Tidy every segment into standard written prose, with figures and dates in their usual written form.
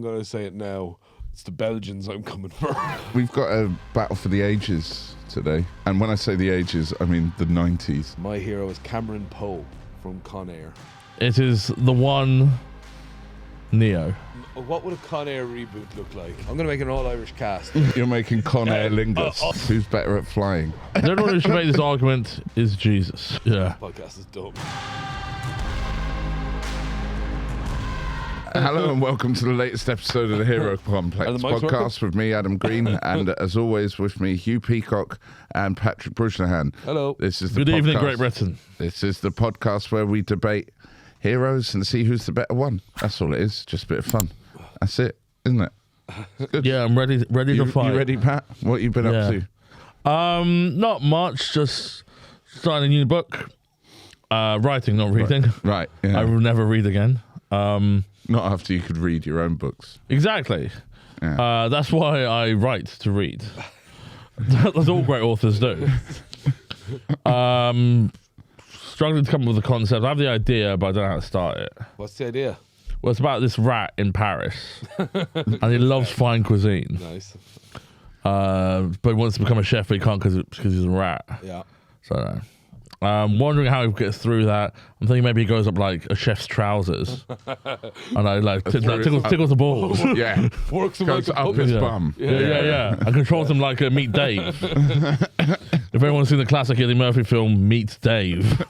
I'm going to say it now. It's the Belgians I'm coming for. We've got a battle for the ages today. And when I say the ages, I mean the 90s. My hero is Cameron Poe from Conair. It is the one Neo. What would a Conair reboot look like? I'm going to make an all-Irish cast. You're making Conair lingus. Who's better at flying? The only one who should make this argument is Jesus. Yeah. Podcast is dumb. Hello and welcome to the latest episode of the Hero Complex podcast with me, Adam Green, and as always with me, Hugh Peacock and Patrick Brujnahan. Hello. This is the Good evening, podcast. Great Britain. This is the podcast where we debate heroes and see who's the better one. That's all it is. Just a bit of fun. That's it, isn't it? It's good. Yeah, I'm ready to fight. You ready, Pat? What you been up to? Not much. Just starting a new book. Writing, not reading. Right. Yeah. I will never read again. Not after you could read your own books. Exactly. Yeah. That's why I write to read. That's all great authors do. Struggling to come up with a concept. I have the idea, but I don't know how to start it. What's the idea? Well, it's about this rat in Paris, and he loves fine cuisine. Nice. But he wants to become a chef, but he can't because he's a rat. Yeah. So, wondering how he gets through that. I'm thinking maybe he goes up like a chef's trousers, and I tickles the balls. Yeah. Works him Goes like a up puppet. his bum. Yeah. And controls him like a Meet Dave. If anyone's seen the classic Eddie Murphy film Meet Dave,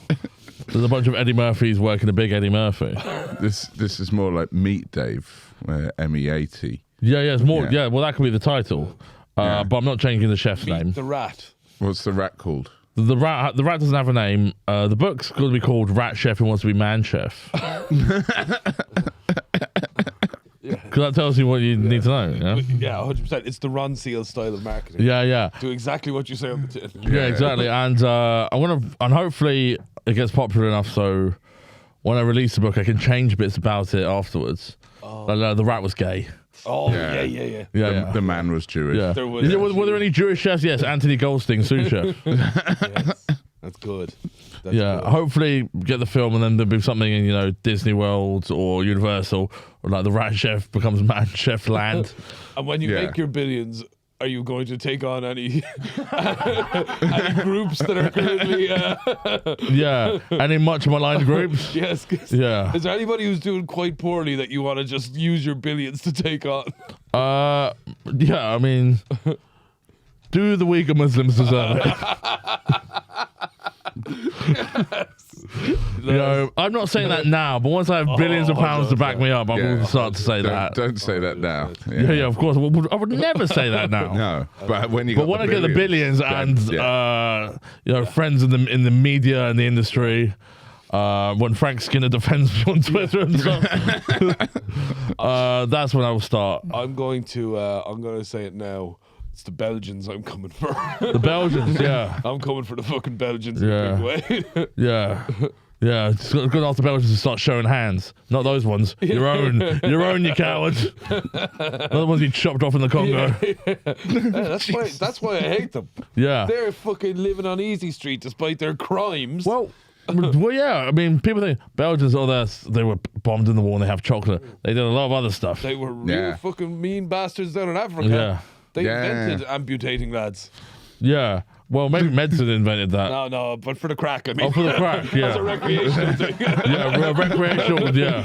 there's a bunch of Eddie Murphys working a big Eddie Murphy. This is more like Meet Dave, MEAT. Yeah, it's more. Yeah, well, that could be the title, but I'm not changing the chef's Meet name. the rat. What's the rat called? The rat doesn't have a name. The book's going to be called Rat Chef Who Wants to Be Man Chef. Because that tells you what you need to know. Yeah, 100%. It's the Ron Seal style of marketing. Yeah. Do exactly what you say on the tin. Yeah, exactly. And and hopefully it gets popular enough so when I release the book, I can change bits about it afterwards. Like, the rat was gay. Oh, Yeah. yeah. The man was Jewish. Yeah. There was were there any Jewish chefs? Yes, Anthony Goldstein, sous chef. Yes. That's good. That's good. Hopefully get the film and then there'll be something in, Disney World or Universal, or like the Rat Chef becomes Man Chef Land. And when you make your billions, are you going to take on any any groups that are currently... Any much maligned groups? Yes. Yeah. Is there anybody who's doing quite poorly that you want to just use your billions to take on? I mean, do the weaker Muslims deserve it? I'm not saying that now, but once I have billions of pounds to back me up, I will start to say that. Don't say that now. Yeah, of course. I would never say that now. No, but when I get the billions and friends in the media and the industry, when Frank Skinner defends me on Twitter and stuff, that's when I will start. I'm going to say it now. It's the Belgians I'm coming for. The Belgians, yeah. I'm coming for the fucking Belgians in a big way. Yeah. It's good to ask the Belgians to start showing hands. Not those ones. Your own, you cowards. Not the ones you chopped off in the Congo. That's why I hate them. Yeah. They're fucking living on Easy Street despite their crimes. Well, yeah. I mean, people think Belgians, they were bombed in the war and they have chocolate. They did a lot of other stuff. They were real fucking mean bastards down in Africa. Yeah. They invented amputating lads. Yeah. Well, maybe medicine invented that. No, but for the crack, I mean. Oh, for the crack, yeah. That's a recreational thing. Yeah, recreational, yeah.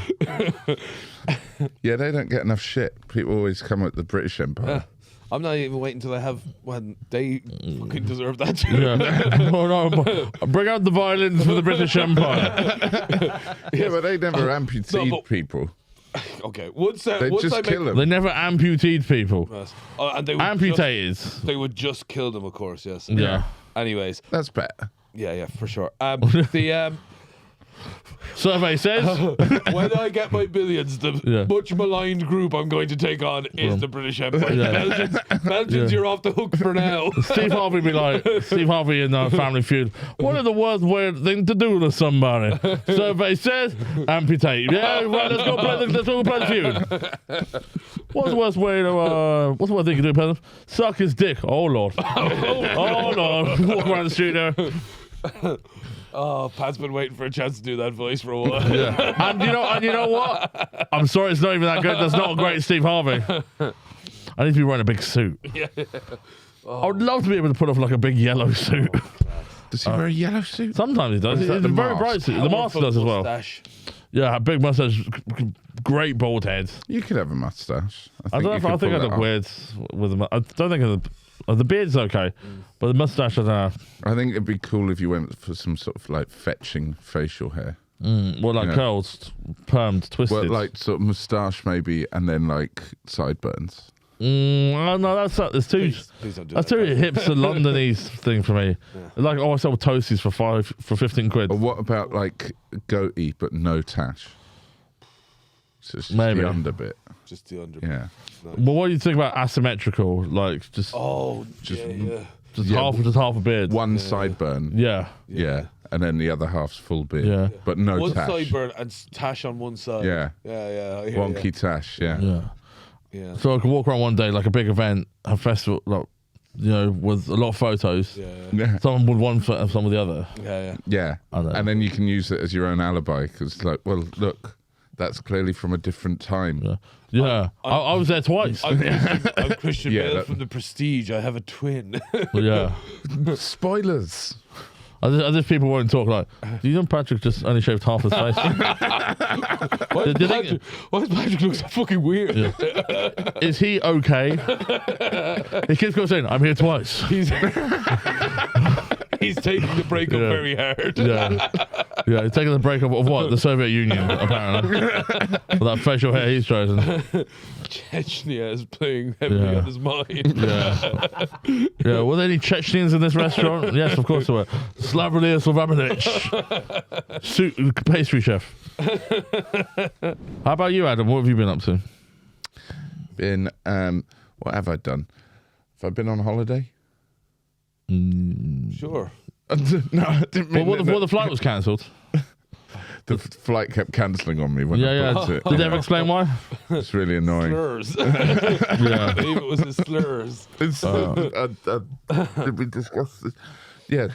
Yeah, they don't get enough shit. People always come at the British Empire. I'm not even waiting until I have when they fucking deserve that too. Yeah. No, bring out the violence for the British Empire. Yeah, but they never amputated people. Okay, once They just kill them. They never amputated people. Yes. And they would Amputated. They would just kill them, of course. Yes. Yeah. Anyways. That's better. Yeah, for sure. The survey says when I get my billions, the much maligned group I'm going to take on is the British Empire. Yeah. Belgians, you're off the hook for now. Steve Harvey be like, Steve Harvey in Family Feud. What is the worst weird thing to do to somebody? Survey says amputate. Yeah, right. Let's go play the feud. What's the worst way to? What's the worst thing you can do, Peasant? Suck his dick. Oh Lord. Oh Lord. Walk around the studio. Oh, Pat's been waiting for a chance to do that voice for a while. Yeah. And you know what? I'm sorry, it's not even that good. That's not a great Steve Harvey. I need to be wearing a big suit. Yeah. I would love to be able to put off like a big yellow suit. Does he wear a yellow suit? Sometimes he does. Is that It's the a very mask? bright suit. The mask does as well. Mustache. Yeah, big mustache, great bald head. You could have a mustache. I don't know. I think I look weird with the. I don't think the beard's okay, but the mustache, I don't know. I think it'd be cool if you went for some sort of like fetching facial hair. Well, like curls, permed, twisted. Well, like sort of moustache maybe, and then like sideburns. Oh, no, that's too. Please don't do That's that. too hipster Londonese thing for me. Like, I sold toasties for 15 quid. Or what about like goatee but no tash? So it's just Maybe. the under bit. Just the under. Yeah. Well, what do you think about asymmetrical? Like, just Oh, Just- yeah. half a beard. One sideburn. Yeah. Yeah. And then the other half's full beard. Yeah. But no One tash. sideburn and tash on one side. Yeah. Yeah. I hear Wonky tash, yeah. Yeah. Yeah. So I could walk around one day, like a big event, a festival, like, with a lot of photos. Yeah. Yeah. Some with one foot and some with the other. Yeah. Yeah. I know. And then you can use it as your own alibi because, like, well, look, that's clearly from a different time. Yeah. I was there twice. I'm Christian Yeah, Bale that- from The Prestige. I have a twin. Yeah. Spoilers. As if people won't talk like, do you know Patrick just only shaved half his face? Why Did they- does Patrick look so fucking weird? Is he okay? He keeps going saying, I'm here twice. He's taking the breakup Yeah. very hard. Yeah. Yeah, he's taking the break of what? The Soviet Union, apparently. With that facial hair he's chosen. Chechnya is playing heavily Yeah. on his mind. Yeah. Yeah, were there any Chechens in this restaurant? Yes, of course there were. Slavomir Slavanovich. Pastry chef. How about you, Adam? What have you been up to? Been, what have I done? Have I been on holiday? Sure. No, I didn't mean Well, that. before the flight was cancelled. The flight kept cancelling on me when I Yeah, booked yeah. it. Did they ever explain why? It's really annoying. Slurs. Yeah. I believe it was the slurs. It's, did we discuss this? Yeah,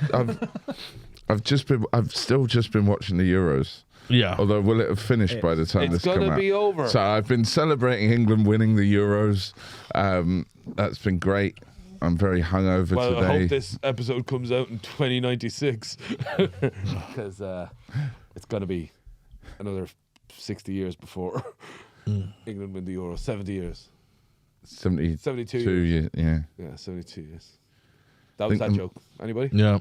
I've still just been watching the Euros. Yeah. Although will it have finished by the time It's this comes gonna out? be over. So I've been celebrating England winning the Euros. That's been great. I'm very hungover Well, today. I hope this episode comes out in 2096 because it's going to be another 60 years before England win the Euro. 70 years. 72 years. yeah. Yeah, 72 years. That was that joke. Anybody? Yeah.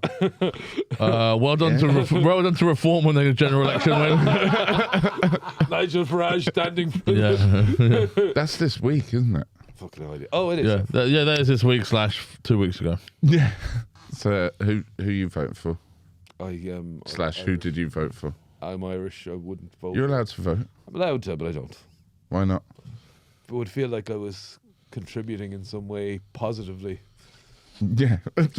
Well done to Reform when the general election win. Nigel Farage standing. Yeah. That's this week, isn't it? Fucking no idea. Oh, it is. Yeah. That is this week / 2 weeks ago. Yeah. So who you vote for? I / who did you vote for? I'm Irish. I wouldn't vote. You're allowed to vote. I'm allowed to, but I don't. Why not? It would feel like I was contributing in some way positively. Yeah.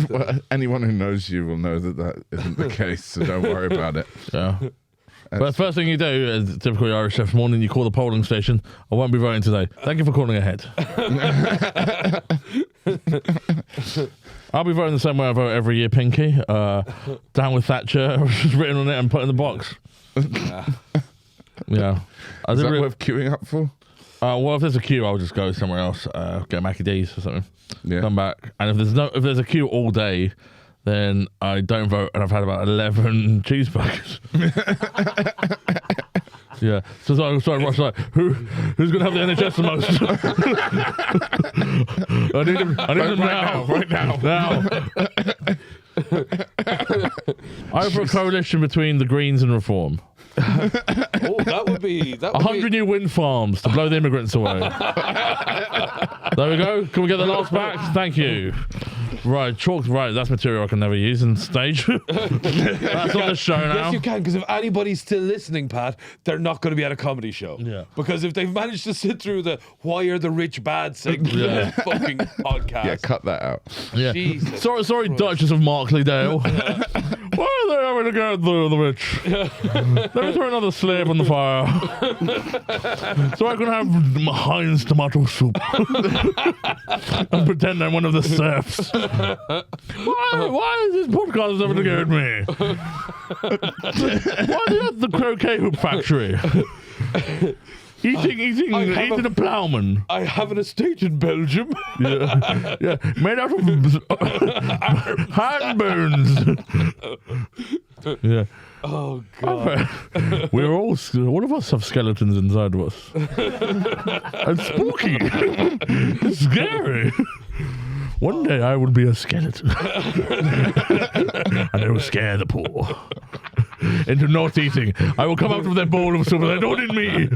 Well, anyone who knows you will know that isn't the case, so don't worry about it. Yeah. But the first thing you do, as typically Irish chef morning, you call the polling station. I won't be voting today. Thank you for calling ahead. I'll be voting the same way I vote every year, Pinky. Down with Thatcher, written on it and put in the box. Yeah. Is that worth queuing up for? Well, if there's a queue, I'll just go somewhere else. Get Mackie D's or something. Yeah. Come back. And if there's a queue all day, then I don't vote, and I've had about 11 cheeseburgers. Yeah. So I rush like, who's gonna have the NHS the most? I need them now. Right now. I have a coalition between the Greens and Reform. Oh, that would be 100 new wind farms to blow the immigrants away. There we go. Can we get the last back? Thank you. Right, chalk. Right, that's material I can never use on stage. That's on the show now. Yes, you can, because if anybody's still listening, Pat, they're not going to be at a comedy show. Yeah. Because if they've managed to sit through the "Why Are the Rich Bad" segment of this fucking podcast, Yeah, cut that out. Yeah. Jesus Sorry, Duchess of Markley Dale. Why are they having to go through the witch? Let me throw another slave on the fire. So I can have my Heinz tomato soup. And pretend I'm one of the serfs. Why is this podcast having to go at me? Why are you at the croquet hoop factory? Eating a ploughman. I have an estate in Belgium. Yeah, made out of hand bones. Yeah. Oh God. We're all of us have skeletons inside of us. It's spooky. It's scary. One day I will be a skeleton. And I will scare the poor into not eating. I will come out of their bowl of soup and they don't eat me.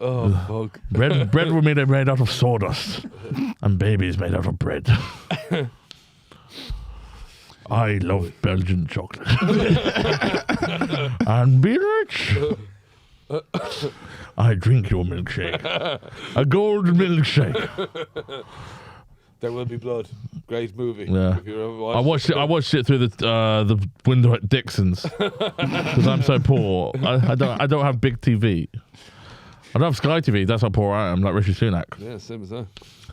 Oh, fuck. Bread were made out of sawdust. And babies made out of bread. I love Belgian chocolate. And be rich. I drink your milkshake. A gold milkshake. There Will Be Blood. Great movie. Yeah. If you ever watched I watched it through the window at Dixon's because I'm so poor. I don't have big TV. I don't have Sky TV. That's how poor I am, like Rishi Sunak. Yeah, same as that.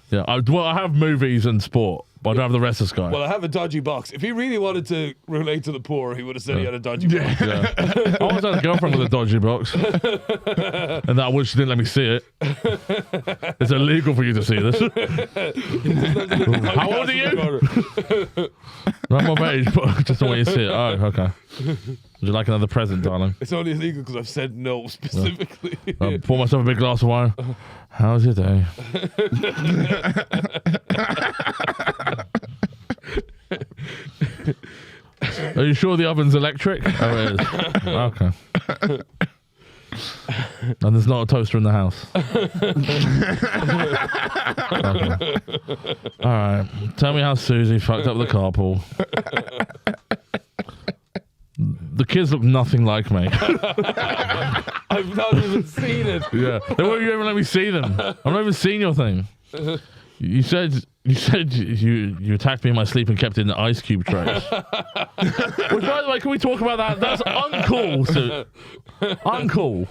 Yeah, I have movies and sport, but I don't have the rest of Sky. Well, I have a dodgy box. If he really wanted to relate to the poor, he would have said he had a dodgy box. Yeah. I always had a girlfriend with a dodgy box, and that was she didn't let me see it. It's illegal for you to see this. How old are you? I'm of age, but just the way you see it. Oh, okay. Would you like another present, darling? It's only illegal because I've said no specifically. Pour myself a big glass of wine. How's your day? Are you sure the oven's electric? Oh, it is. Okay. And there's not a toaster in the house. Okay. All right. Tell me how Susie fucked up the carpool. The kids look nothing like me. I've not even seen it. Yeah. They won't even let me see them. I've not even seen your thing. You said you attacked me in my sleep and kept it in the ice cube trays. Which, by the way, can we talk about that? That's uncool. Uncool.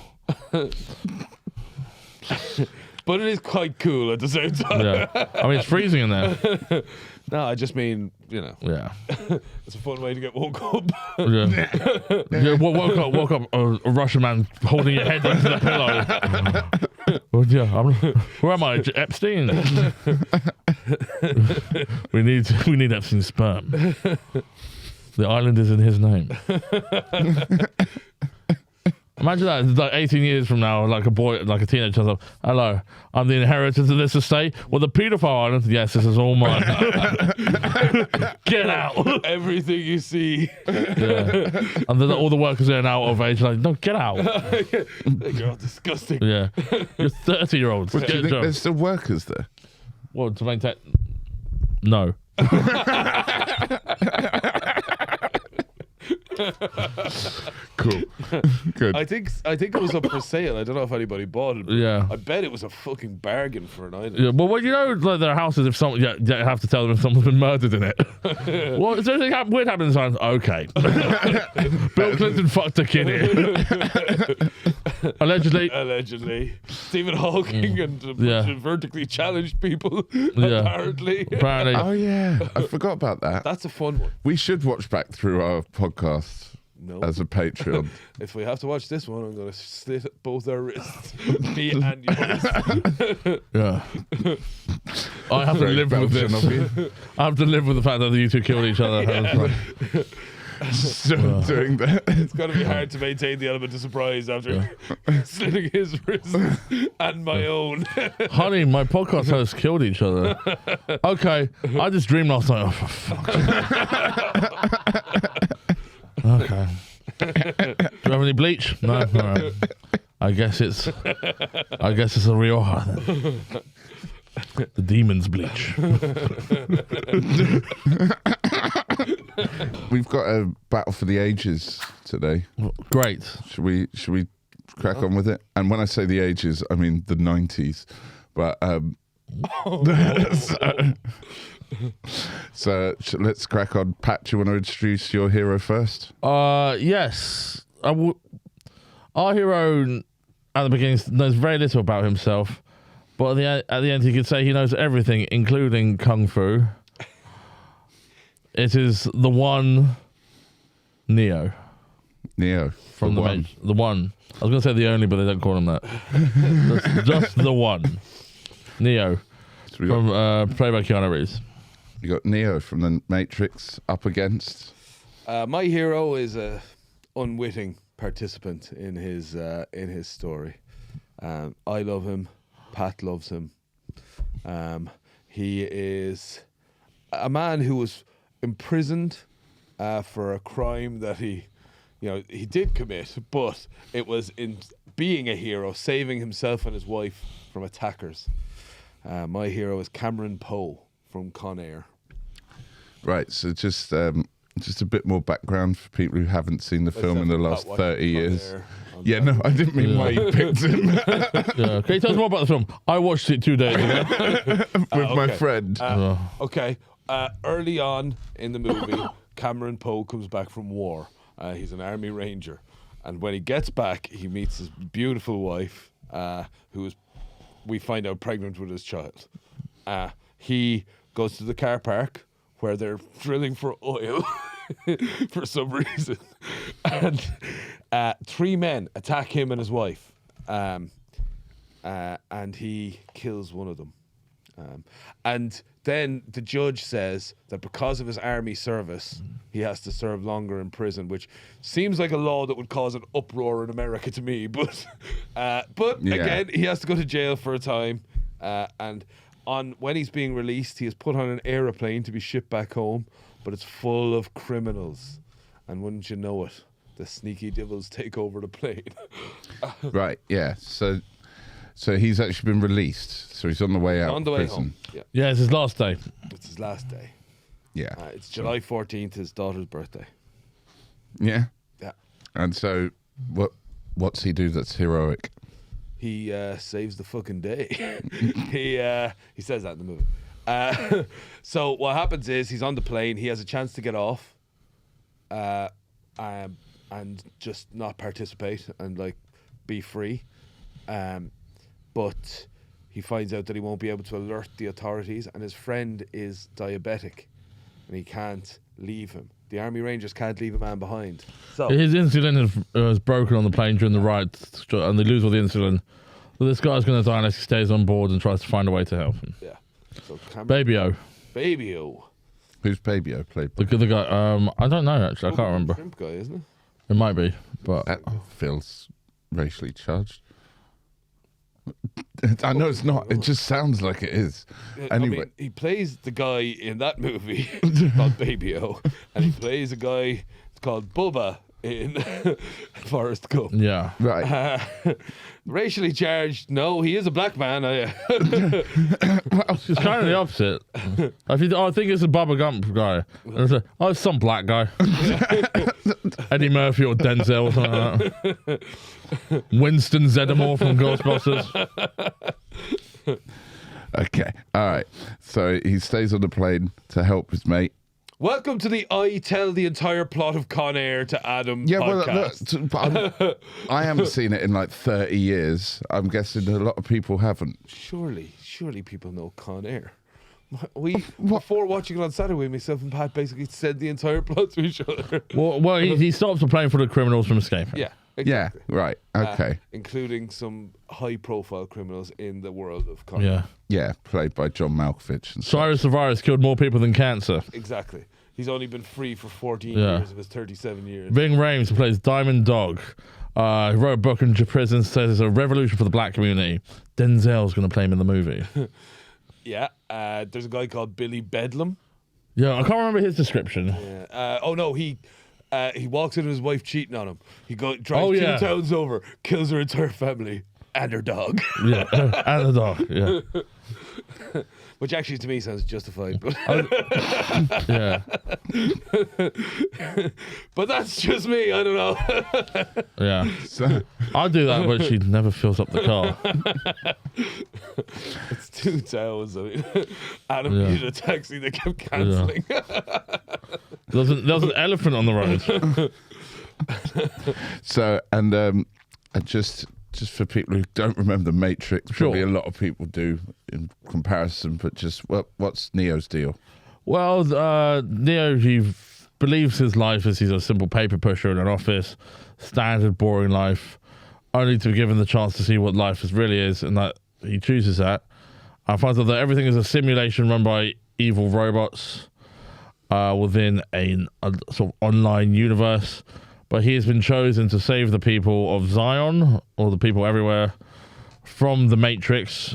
But it is quite cool at the same time. Yeah. I mean, it's freezing in there. No, I just mean, Yeah. it's a fun way to get woke up. Yeah. Yeah. Woke up a Russian man holding your head into the pillow. Well, yeah. Where am I? Epstein. We need Epstein's sperm. The island is in his name. Imagine that. It's like 18 years from now, like a boy, like a teenager turns up. Hello, I'm the inheritors of this estate. Well, the paedophile island. Yes, this is all mine. Get out. Everything you see. Yeah. And then all the workers are now out of age. Like, no, get out. You're all disgusting. Yeah. You're 30-year-olds. What, do you think there's still workers there? What, to maintain? No. Cool. Good. I think it was up for sale. I don't know if anybody bought it. But Yeah. I bet it was a fucking bargain for an island. Yeah, well, you know, like their houses, if someone, you have to tell them if someone's been murdered in it. Well, is there anything weird happening inside? Okay. Bill Clinton fucked a kid here. Allegedly. Stephen Hawking and a bunch of vertically challenged people, apparently. Oh, yeah. I forgot about that. That's a fun one. We should watch back through our podcast No. as a Patreon. If we have to watch this one, I'm going to slit both our wrists. Me and yours. Yeah. I have to Very live with Belgian this. of you. I have to live with the fact that you two killed each other. Still doing that. It's going to be hard to maintain the element of surprise after slitting his wrists and my own. Honey, my podcast hosts killed each other. Okay, I just dreamed last night. Oh, for fuck's sake. Okay. Do you have any bleach? No. All right. I guess it's a Rioja then. The demon's bleach. We've got a battle for the ages today. Great. Should we crack on with it? And when I say the ages, I mean the 90s. But So let's crack on. Pat, you want to introduce your hero first? Yes. Our hero at the beginning knows very little about himself, but at the end he could say he knows everything, including kung fu. It is the one Neo. Neo. From the one. The one. I was going to say the only, but they don't call him that. just the one. Neo. So from played by Keanu Reeves. You got Neo from the Matrix up against. My hero is a unwitting participant in his story. I love him. Pat loves him. He is a man who was imprisoned for a crime that he did commit, but it was in being a hero, saving himself and his wife from attackers. My hero is Cameron Poe from Conair. Right, so just a bit more background for people who haven't seen the film in the last 30 years. Yeah, no, I didn't mean why you picked him. Yeah. Can you tell us more about the film? I watched it 2 days ago. With my friend. Okay, early on in the movie, Cameron Poe comes back from war. He's an army ranger. And when he gets back, he meets his beautiful wife, who is, we find out, pregnant with his child. He goes to the car park where they're drilling for oil for some reason. And 3 men attack him and his wife. And he kills one of them. And then the judge says that because of his army service, he has to serve longer in prison, which seems like a law that would cause an uproar in America to me. But again, he has to go to jail for a time. And when he's being released, he is put on an aeroplane to be shipped back home, but it's full of criminals. And wouldn't you know it, the sneaky devils take over the plane. Right, yeah. So he's actually been released. So he's on the way out On the of way prison. home. Yeah, it's his last day. It's his last day. Yeah. It's July 14th, his daughter's birthday. Yeah. Yeah. And so what's he do that's heroic? He saves the fucking day. He says that in the movie. So what happens is he's on the plane. He has a chance to get off, and just not participate and like be free. But he finds out that he won't be able to alert the authorities, and his friend is diabetic, and he can't leave him. The Army Rangers can't leave a man behind. So His insulin is broken on the plane during the ride, and they lose all the insulin. Well, this guy's going to die unless he stays on board and tries to find a way to help him. yeah. So Baby-O. Baby-O. Who's Baby-O played by? The guy, I don't know actually. I can't remember. Shrimp guy, isn't it? It might be, but That feels racially charged. I know it's not. It just sounds like it is. Anyway. I mean, he plays the guy in that movie called Baby-O, and he plays a guy called Bubba in Forrest Gump. yeah. Right. Racially charged? No, he is a black man. It's kind of the opposite. I think it's a Bubba Gump guy. It's some black guy. Eddie Murphy or Denzel or something like that. Winston Zeddemore from Ghostbusters. Okay. All right. So he stays on the plane to help his mate. Welcome to the I Tell the Entire Plot of Con-Air to Adam podcast. Well, I haven't seen it in like 30 years. I'm guessing a lot of people haven't. Surely people know Con-Air. Before watching it on Saturday, myself and Pat basically said the entire plot to each other. Well, he stops the plane for the criminals from escaping. Yeah. Exactly. Yeah, right. Okay. Including some high-profile criminals in the world of Con-Air. Yeah, played by John Malkovich. And Cyrus the Virus killed more people than cancer. Exactly. He's only been free for 14 years of his 37 years. Ving Rhames plays Diamond Dog. He wrote a book in prison, says it's a revolution for the black community. Denzel's going to play him in the movie. Yeah. There's a guy called Billy Bedlam. Yeah, I can't remember his description. Yeah. He walks into his wife cheating on him. He drives 2 towns over, kills her entire family and her dog. Yeah, and the dog. Yeah. Which actually to me sounds justified. But Yeah. but that's just me. I don't know. Yeah. So, I'll do that, but she never fills up the car. 2000. Adam needed a taxi. They kept cancelling. There was an elephant on the road. So, and just for people who don't remember The Matrix, probably a lot of people do in comparison, but just what's Neo's deal? Well, Neo, he believes his life is he's a simple paper pusher in an office, standard boring life, only to be given the chance to see what life really is, and that he chooses that. I find out that everything is a simulation run by evil robots within a sort of online universe, but he has been chosen to save the people of Zion, or the people everywhere, from the Matrix,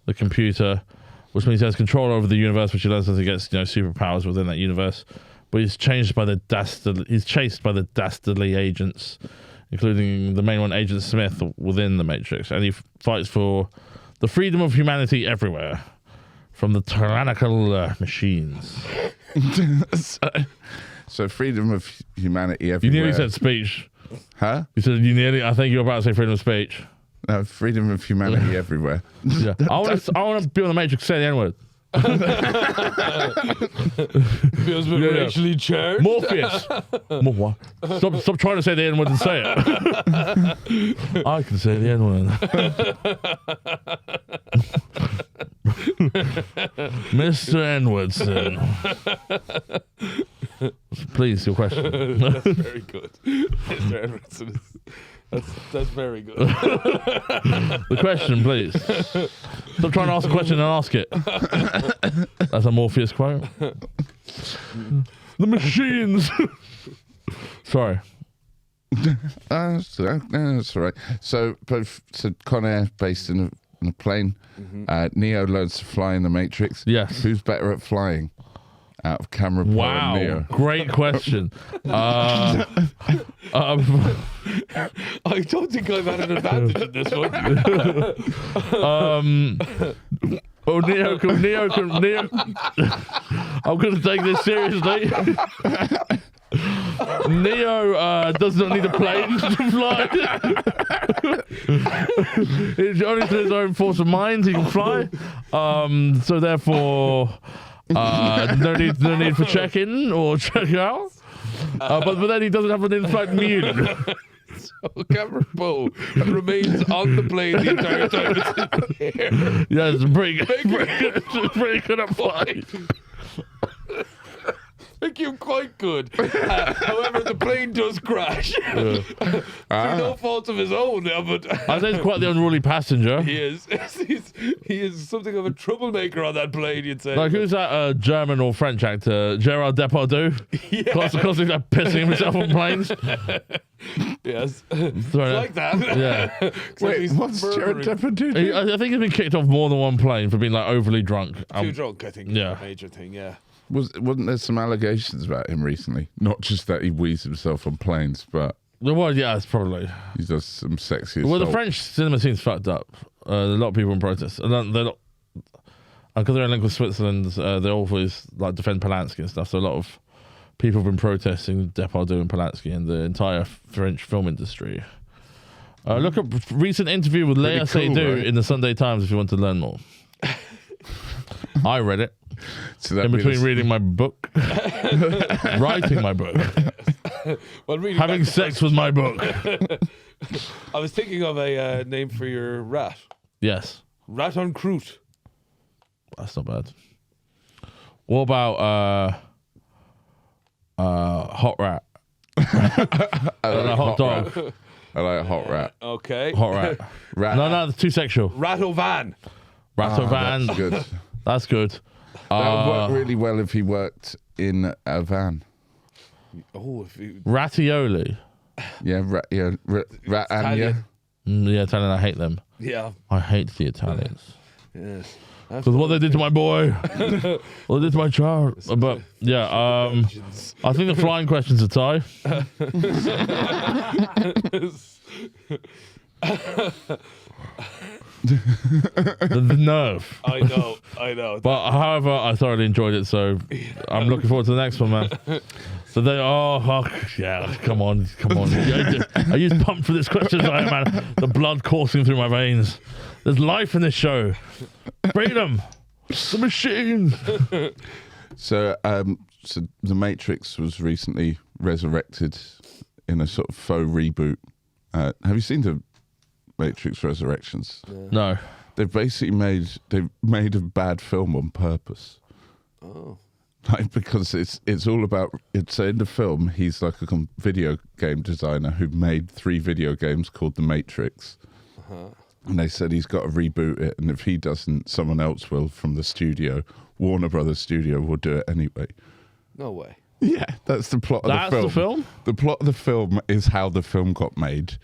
the computer, which means he has control over the universe, which he learns as he gets superpowers within that universe. But he's chased by the dastardly agents, including the main one, Agent Smith, within the Matrix, and he fights for the freedom of humanity everywhere from the tyrannical machines. So freedom of humanity everywhere. You nearly said speech. Huh? You said I think you were about to say freedom of speech. No, freedom of humanity everywhere. Yeah. I want to be on the Matrix, say the N-word. Feels racially charged. Morpheus. Stop trying to say the N-word and say it. I can say the N-word. Mr. N-wordson. Please, your question. That's very good. Mr. Edwardson that's very good. The question, please. Stop trying to ask a question and ask it. That's a Morpheus quote. The machines. Sorry. That's all right. So Conair based in a plane. Mm-hmm. Neo learns to fly in the Matrix. Yes. Who's better at flying? Out of Cameron Poe and Neo. Great question. I don't think I've had an advantage in this one. Neo. I'm going to take this seriously. Neo does not need a plane to fly. It's only through his own force of mind he can fly. So therefore, no need for check-in or check-out. But then he doesn't have an in-flight mute. So Cameron Poe remains on the plane the entire time it's in the air. Yeah, it's pretty good at flying. Make him quite good. However, the plane does crash. Through no fault of his own. But I think he's quite the unruly passenger. He is. He is something of a troublemaker on that plane, you'd say. Like, who's that German or French actor? Gerard Depardieu? Yeah. Constantly like, pissing himself on planes. Yes. It's like that. Yeah. Wait, what's Gerard Depardieu? I think he's been kicked off more than one plane for being like overly drunk. Too drunk, I think. Yeah. Is a major thing, yeah. Wasn't there some allegations about him recently? Not just that he wheezed himself on planes, but Well, yeah, it's probably. he does some sexy Well, the assault. French cinema scene's fucked up. A lot of people in protest. And they're not. Because they're in link with Switzerland, they always like defend Polanski and stuff. So a lot of people have been protesting Depardieu and Polanski and the entire French film industry. Look up recent interview with Léa Seydoux in the Sunday Times if you want to learn more. I read it. So in between reading my book, writing my book, having sex with my book. I was thinking of a name for your rat. Yes. Rat on croûte. That's not bad. What about hot rat? I like hot dog. Rat. I like hot rat. Okay. Hot rat. Rat. No, it's too sexual. Ratovan. Ratovan. That's good. That's good. That would work really well if he worked in a van. Oh, if you... Ratioli. Yeah, rat Italian. Yeah, Italian. I hate them. Yeah. I hate the Italians. Yes. Because what they did to my boy, what they did to my child. But yeah, I think the flying question's a tie. the nerve. I know. But however, I thoroughly enjoyed it, so I'm looking forward to the next one, man. So they, yeah, come on. I use pumped for this question, man. The blood coursing through my veins. There's life in this show. Freedom. The machine. So, so The Matrix was recently resurrected in a sort of faux reboot. Have you seen The Matrix Resurrections? No. They've made a bad film on purpose. Oh. Like, because it's all about so in the film he's like a video game designer who made 3 video games called The Matrix. And they said he's got to reboot it, and if he doesn't, someone else will from the studio. Warner Brothers studio will do it anyway. No way. Yeah, that's the plot of the film. That's the film? The plot of the film is how the film got made,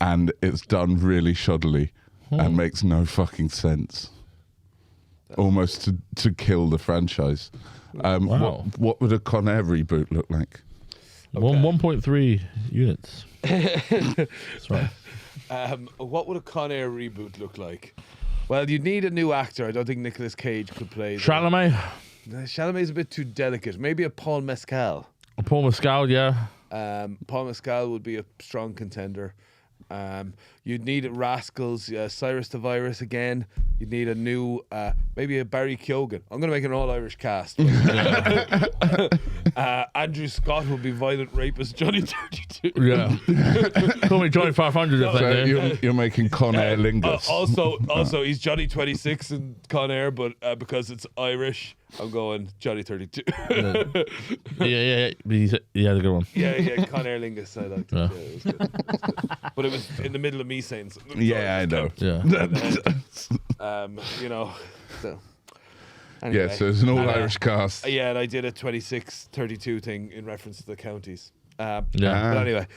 and it's done really shoddily and makes no fucking sense. Almost to kill the franchise. Wow. What would a Conair reboot look like? 1.3 units. That's right. What would a Conair reboot look like? Well, you'd need a new actor. I don't think Nicolas Cage could play. Chalamet. Chalamet's a bit too delicate. Maybe a Paul Mescal. Paul Mescal, yeah. Paul Mescal would be a strong contender. You'd need Rascals, Cyrus the Virus again. You'd need a new, maybe a Barry Keoghan. I'm going to make an all-Irish cast. Andrew Scott will be violent rapist Johnny 32. Yeah. Call me Johnny 500 if So they do. you're making Conair Lingus. Also, he's Johnny 26 in Conair, but because it's Irish, I'm going Johnny 32. Yeah. He had a good one. Yeah, Conair Lingus. I liked it. Yeah. Yeah, it was good. But it was in the middle of me saying something. Yeah, I know. Yeah. So. Yeah, so it's an all-Irish cast. Yeah, and I did a 26-32 thing in reference to the counties. Yeah. But anyway.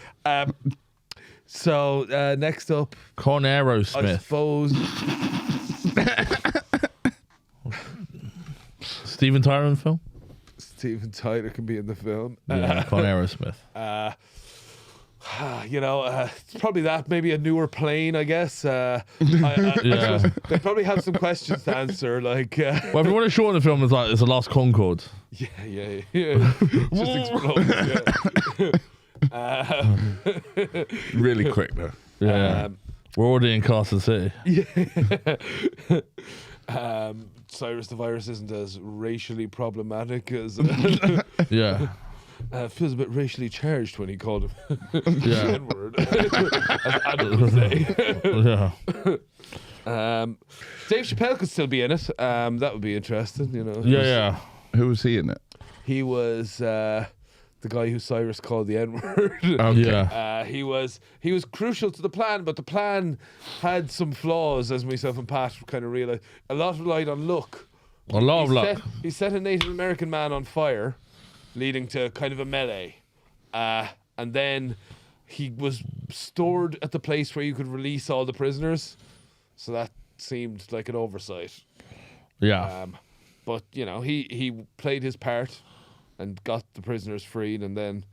So next up, Conair I Smith. suppose. Steven Tyler film? Steven Tyler can be in the film. Yeah, Conair Smith. It's probably that. Maybe a newer plane, I guess. I Yeah. suppose they probably have some questions to answer. Like, Well, if you want to show in the film, it's a Lost Concorde. yeah. Just explodes. Yeah. Really quick, though. Yeah. We're already in Carson City. Cyrus the Virus isn't as racially problematic as. Yeah. Feels a bit racially charged when he called him Yeah. the N-word. As Adam would say. Yeah. Dave Chappelle could still be in it. That would be interesting, you know. Yeah. Who was he in it? He was the guy who Cyrus called the N-word. Okay. Yeah. He was crucial to the plan, but the plan had some flaws, as myself and Pat kind of realised. A lot relied on luck. A lot of luck. He set a Native American man on fire, leading to kind of a melee. And then he was stored at the place where you could release all the prisoners. So that seemed like an oversight. Yeah. But, he played his part and got the prisoners freed, and then,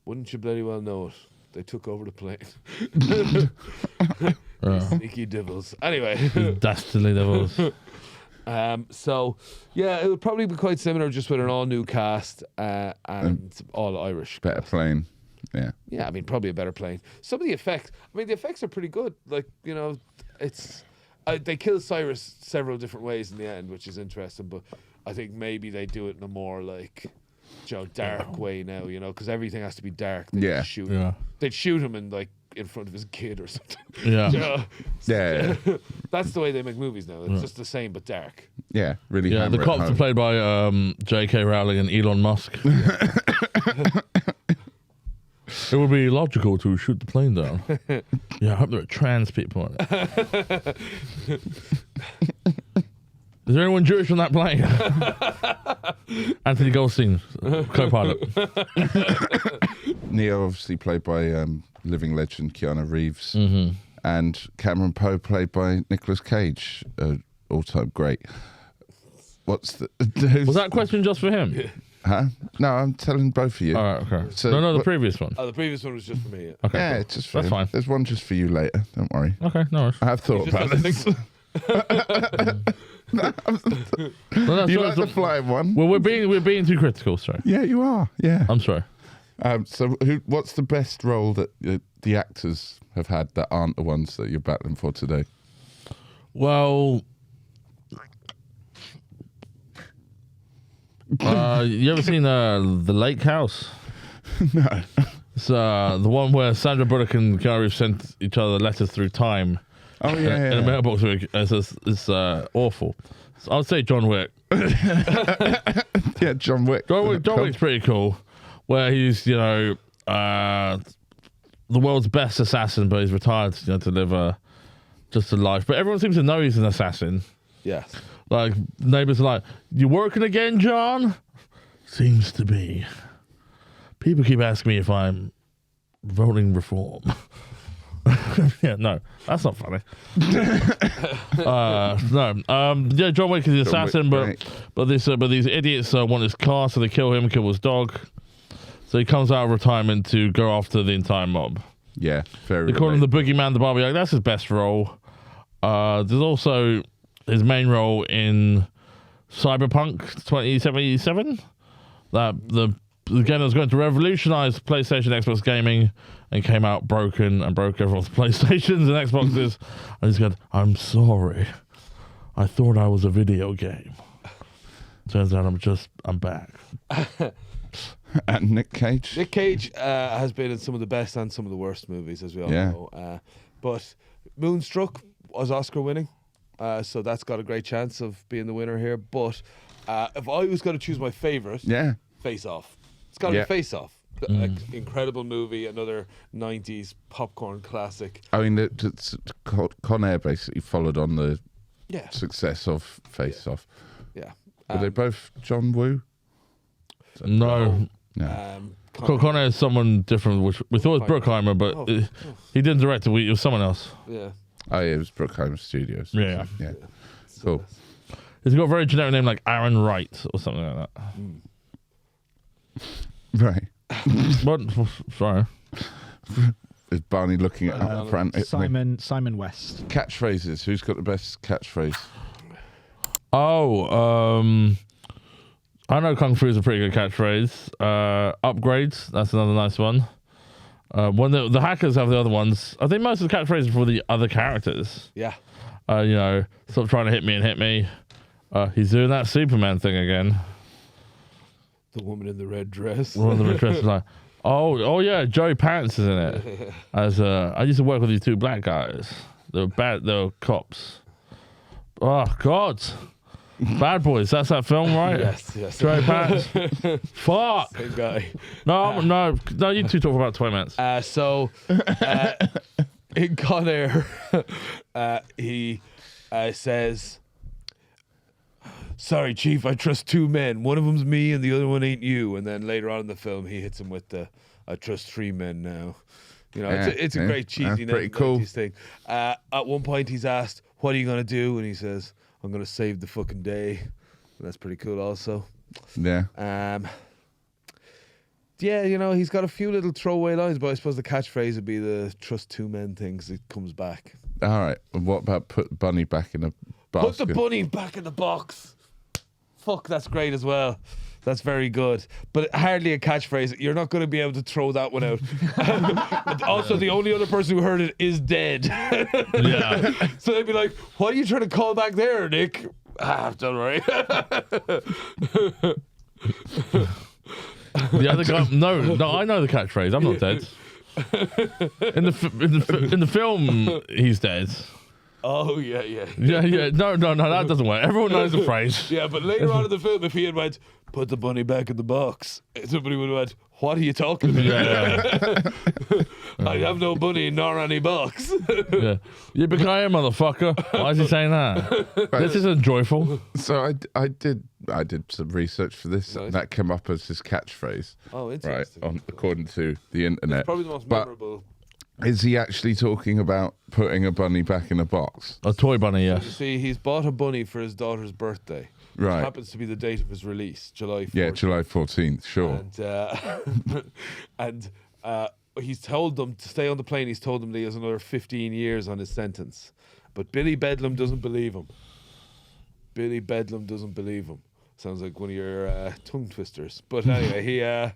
wouldn't you bloody well know it, they took over the plane. Sneaky devils. Anyway. Dastardly devils. So, yeah, it would probably be quite similar, just with an all-new cast and all Irish. Better plane. Yeah. Yeah, I mean, probably a better plane. Some of the effects, the effects are pretty good. Like, it's... they kill Cyrus several different ways in the end, which is interesting, but I think maybe they do it in a more, like, dark way now, because everything has to be dark. Yeah. Shoot Yeah. him. They'd shoot him in front of his kid or something. Yeah. Yeah. That's the way they make movies now. It's just the same, but dark. Yeah. Really. Yeah, the hammer it cops are home. played by J.K. Rowling and Elon Musk. It would be logical to shoot the plane down. Yeah, I hope there are trans people on it. Is there anyone Jewish on that plane? Anthony Goldstein, co-pilot. Neo, obviously played by living legend Keanu Reeves, Mm-hmm. and Cameron Poe, played by Nicolas Cage, all-time great. Was that question just for him? Huh? No, I'm telling both of you. All right, okay. So no, the what- previous one. Oh, the previous one was just for me. Okay, Yeah, cool. it's just for That's him. fine. There's one just for you later. Don't worry. Okay, no worries. I have thought about this. No, You like the flying one? Well, we're being too critical. Sorry, Yeah, you are. Yeah. I'm sorry. So, what's the best role that the actors have had that aren't the ones that you're battling for today? Well, you ever seen The Lake House? No. It's the one where Sandra Bullock and Keanu Reeves sent each other letters through time. Oh, yeah. In a mailbox. It's awful. So I'd say John Wick. Yeah, John Wick. John Wick's pretty cool. Where he's, the world's best assassin, but he's retired, to live just a life. But everyone seems to know he's an assassin. Yes. Like, neighbors are like, "You working again, John?" Seems to be. People keep asking me if I'm voting reform. Yeah, no, that's not funny. Yeah, John Wick is the assassin, but these idiots want his car, so they kill him, kill his dog. So he comes out of retirement to go after the entire mob. Yeah, very. They call him the Boogeyman, the Barbie. Like, that's his best role. There's also his main role in Cyberpunk 2077. That the game that was going to revolutionize PlayStation, Xbox gaming, and came out broken and broke everyone's PlayStations and Xboxes. And he's going, "I'm sorry. I thought I was a video game. Turns out I'm back." And Nick Cage. Nick Cage has been in some of the best and some of the worst movies, as we all know. But Moonstruck was Oscar winning, so that's got a great chance of being the winner here. But if I was going to choose my favourite, Face Off. It's got to be Face Off. Incredible movie, another 90s popcorn classic. I mean, Conair basically followed on the success of Face Off. Yeah. Were they both John Woo? No. Conair is someone different, which we thought it was Bruckheimer, but he didn't direct it. It was someone else. Yeah. Oh, yeah, it was Bruckheimer Studios. Yeah. Cool. He's got a very generic name like Aaron Wright or something like that. Right. What? Sorry. Is Barney looking at up frantically? Simon West. Catchphrases. Who's got the best catchphrase? I know Kung Fu is a pretty good catchphrase. Upgrades, that's another nice one. When the hackers have the other ones, I think most of the catchphrases are for the other characters. Yeah. Stop trying to hit me and hit me. He's doing that Superman thing again. The woman in the red dress. One of the red dresses is like, oh yeah, Joey Pants is in it. I used to work with these two black guys. They were cops. Oh God. Bad Boys, that's that film, right? Yes. Joey Pants. Fuck. Same guy. No, you two talk for about 20 minutes. In Conair, he says, "Sorry, Chief, I trust two men. One of them's me and the other one ain't you." And then later on in the film, he hits him with the, "I trust three men now." It's a great cheesy, pretty cool thing. At one point, he's asked, "What are you going to do?" And he says, "I'm going to save the fucking day." And that's pretty cool also. Yeah. He's got a few little throwaway lines, but I suppose the catchphrase would be the "trust two men" thing, 'cause it comes back. All right. And what about put Bunny back in a basket? Put the bunny back in the box. Fuck, that's great as well. That's very good. But hardly a catchphrase. You're not going to be able to throw that one out. Also, the only other person who heard it is dead. Yeah. So they'd be like, "What are you trying to call back there, Nick?" I've done right. The other guy, no, I know the catchphrase. I'm not dead. In the film, he's dead. Oh, yeah. Yeah. No, that doesn't work. Everyone knows the phrase. Yeah, but later on in the film, if he had went, "Put the bunny back in the box," somebody would have went, "What are you talking about?" Yeah. I have no bunny nor any box. Yeah. Yippee-ki-yay, motherfucker. Why is he saying that? This isn't joyful. So I did some research for this. Nice. That came up as his catchphrase. Oh, interesting. Right, according to the internet. Probably the most memorable. Is he actually talking about putting a bunny back in a box? A toy bunny, You yes. see, he's bought a bunny for his daughter's birthday. Right. Which happens to be the date of his release, July 14th. Yeah, July 14th, sure. And he's told them to stay on the plane. He's told them that he has another 15 years on his sentence. But Billy Bedlam doesn't believe him. Billy Bedlam doesn't believe him. Sounds like one of your tongue twisters. But anyway,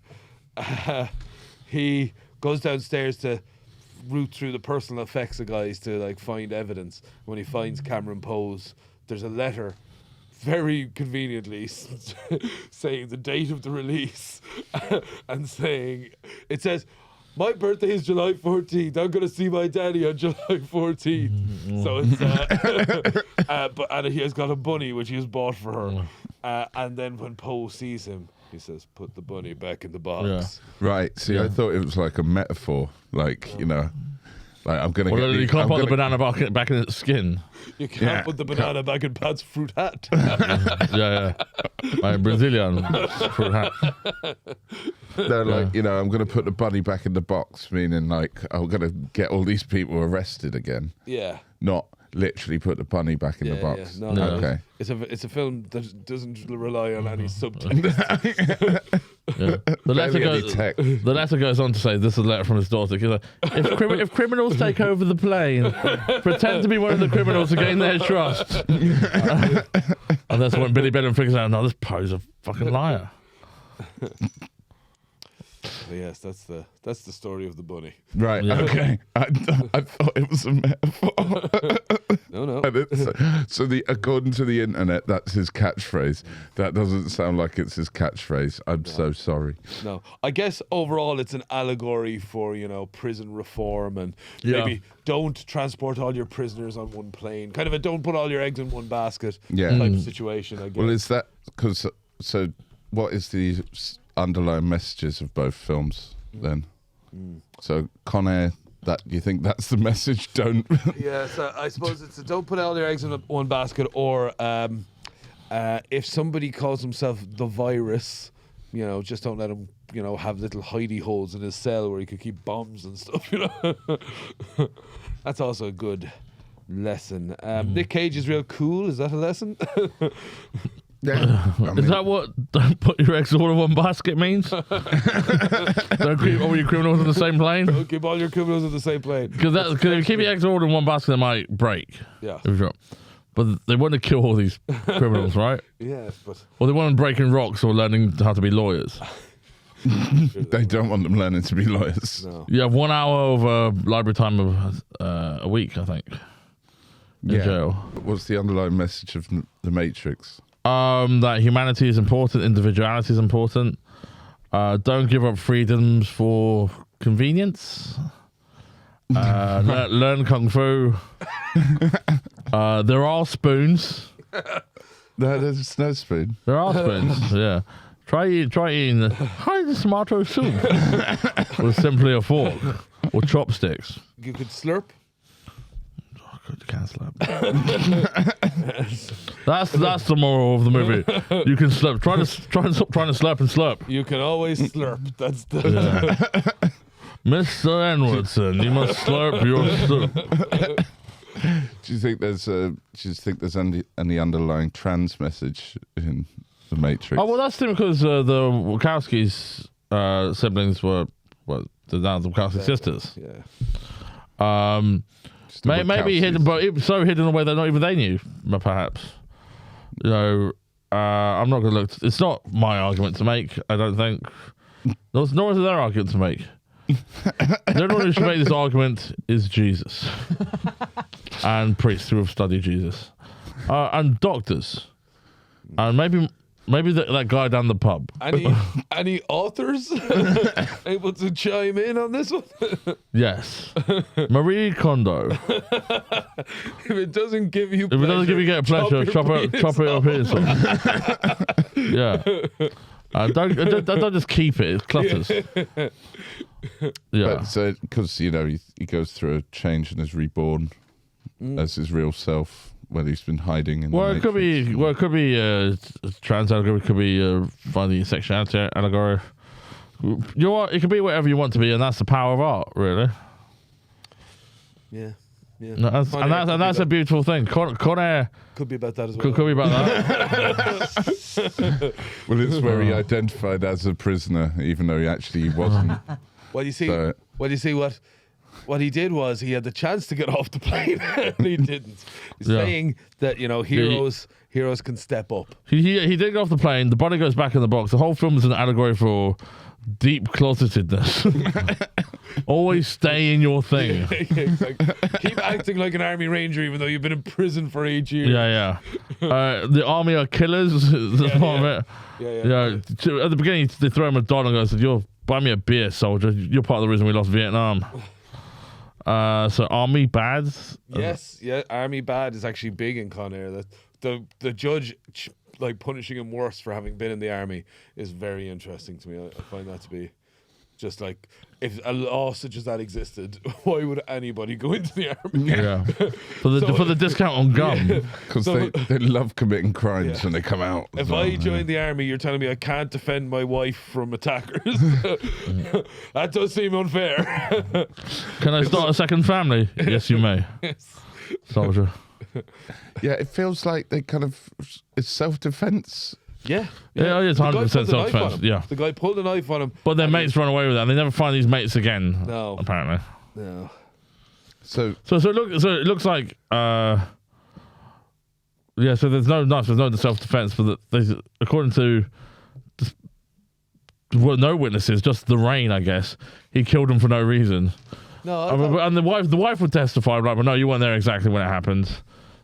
he goes downstairs to root through the personal effects of guys to like find evidence. When he finds Cameron Poe's, there's a letter, very conveniently, saying the date of the release, and saying it says, "My birthday is July 14th. I'm going to see my daddy on July 14th." So it's and he has got a bunny which he has bought for her. And then when Poe sees him, he says, "Put the bunny back in the box." Right. See, I thought it was like a metaphor, like you know, like I'm gonna. Well, you can't put the banana back in its skin. You can't put the banana back in Pat's fruit hat. Yeah. My Brazilian fruit hat. They're like, you know, I'm going to put the bunny back in the box, meaning like I'm going to get all these people arrested again. Yeah. Not literally put the bunny back in the box. Yeah. No. Okay. It's a film that doesn't rely on any subtext. The letter goes on to say, this is a letter from his daughter. He's like, if criminals take over the plane, pretend to be one of the criminals to gain their trust. And that's when Billy Bennett figures out, no, this Poe's a fucking liar. Yes, that's the story of the bunny. Right. Yeah. Okay. I thought it was a metaphor. No. So according to the internet, that's his catchphrase. That doesn't sound like it's his catchphrase. I'm so sorry. No, I guess overall it's an allegory for, prison reform and maybe don't transport all your prisoners on one plane. Kind of a don't put all your eggs in one basket type of situation, I guess. Well, is that because? So, what is the underlying messages of both films then? So, Conair, that you think that's the message? Don't. Yeah, so I suppose it's a don't put all your eggs in one basket, or if somebody calls himself the virus, just don't let him, have little hidey holes in his cell where he could keep bombs and stuff. That's also a good lesson. Nick Cage is real cool. Is that a lesson? Yeah. Is that what don't put your eggs all in one basket means? Don't keep all your criminals in the same plane? Don't keep all your criminals in the same plane. Because if you keep your eggs all in one basket, they might break. Yeah. But they want to kill all these criminals, right? Yeah, but... Or they want them breaking rocks or learning how to be lawyers. They don't want them learning to be lawyers. No. You have 1 hour of library time of a week, I think, in jail. What's the underlying message of The Matrix? That humanity is important, individuality is important. Don't give up freedoms for convenience. Learn kung fu. There are spoons. No, there's no spoon. There are spoons. Yeah. Try eating the tomato soup with simply a fork or chopsticks. You could slurp. You can't slurp. That's the moral of the movie. You can slurp. Try and stop trying to slurp and slurp. You can always slurp. That's the... Mr. Edwardson, you must slurp your soup. Do you think there's any underlying trans message in The Matrix? Oh well, that's because the Wachowskis siblings were the Wachowski sisters. Yeah. Maybe hidden, but it was so hidden away that not even they knew. Perhaps, I'm not going to look. It's not my argument to make. I don't think. Nor is it their argument to make. The only one who should make this argument is Jesus and priests who have studied Jesus, and doctors, and maybe that guy down the pub. Any authors able to chime in on this one? Yes, Marie Kondo. If it doesn't give you get pleasure, chop it up here. Yeah. Don't just keep it. It's clutters. Yeah. But so because he goes through a change and is reborn as his real self when he's been hiding in. It could be trans allegory. It could be funny sexuality allegory. You know what? It could be whatever you want to be, and that's the power of art, really. Yeah. That's a beautiful thing. Conair could be about that as well. Could be about that. Well, it's where he identified as a prisoner, even though he actually wasn't. Well, you see, what he did was he had the chance to get off the plane, and he didn't. He's saying that heroes can step up. He did get off the plane. The body goes back in the box. The whole film is an allegory for deep closetedness. Always stay in your thing. Yeah, exactly. Keep acting like an army ranger even though you've been in prison for 8 years. Yeah. The army are killers. That's part of it. Yeah. At the beginning, they throw him a dollar and go, said, "You'll buy me a beer, soldier. You're part of the reason we lost Vietnam." So army bad. Yes, army bad is actually big in Conair. That the judge like punishing him worse for having been in the army is very interesting to me. I find that to be just like, if a law such as that existed, why would anybody go into the army? Yeah, for the discount on gum. Because they love committing crimes when they come out. If I joined the army, you're telling me I can't defend my wife from attackers? That does seem unfair. Can I start a second family? Yes, you may. Yes. Soldier. Yeah, it feels like they kind of, it's self-defense. Yeah, it's 100% self-defense. Yeah, the guy pulled a knife on him, but their mates run away with that. And they never find these mates again. No, apparently. No. So it looks like So there's no self-defense, but according to no witnesses, just the rain, I guess. He killed him for no reason. No, and the wife would testify, like, well, no, you weren't there exactly when it happened.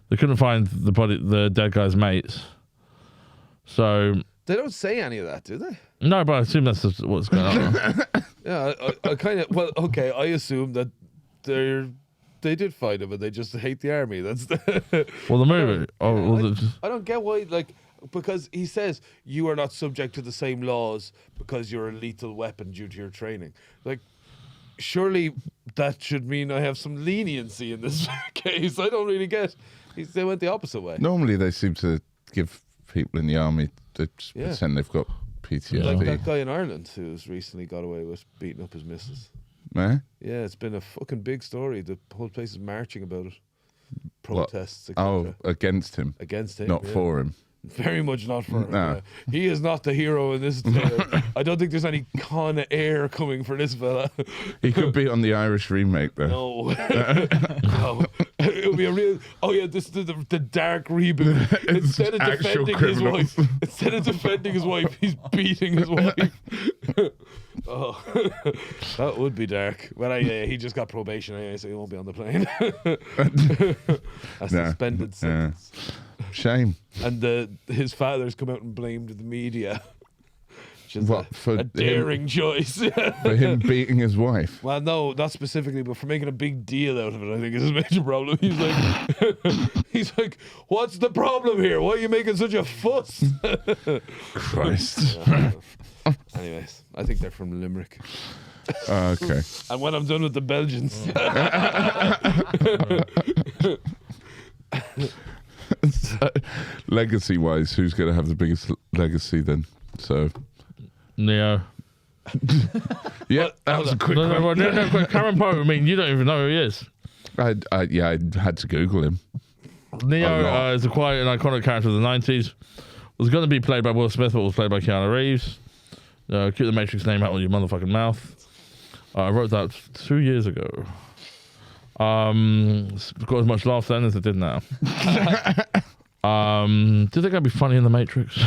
They couldn't find the dead guy's mates. So they don't say any of that, do they? No, but I assume that's just what's going on. Yeah, I kind of. Well, okay, I assume that they did fight him, but they just hate the army. That's the well, the movie. I don't get why, like, because he says you are not subject to the same laws because you're a lethal weapon due to your training. Like, surely that should mean I have some leniency in this case. I don't really get. They went the opposite way. Normally, they seem to give people in the army to pretend they've got PTSD. Like that guy in Ireland who's recently got away with beating up his missus. Eh? Yeah, it's been a fucking big story. The whole place is marching about it. Protests. Against him. Against him. Not for him. Very much not for him. No. Yeah. He is not the hero in this tale. I don't think there's any Conair coming for this fella. He could be on the Irish remake, though. No. No. It'll be a real. Oh yeah, this is the dark reboot. Instead of defending his wife, he's beating his wife. Oh, that would be dark. But he just got probation anyway, so he won't be on the plane. A suspended sentence. Shame. And his father's come out and blamed the media. Which is for a daring choice. For him beating his wife? Well, no, not specifically, but for making a big deal out of it, I think is his major problem. He's like, what's the problem here? Why are you making such a fuss? Christ. Anyways, I think they're from Limerick. Okay. And when I'm done with the Belgians. So, legacy-wise, who's going to have the biggest legacy then? So, Neo. Yeah, that was a quick one. No, Cameron Poe. I mean, you don't even know who he is. I had to Google him. Neo is quite an iconic character of the 90s. Was going to be played by Will Smith, but was played by Keanu Reeves. Keep the Matrix name out of your motherfucking mouth. I wrote that 2 years ago. Got as much laugh then as it did now. Do you think I'd be funny in the Matrix?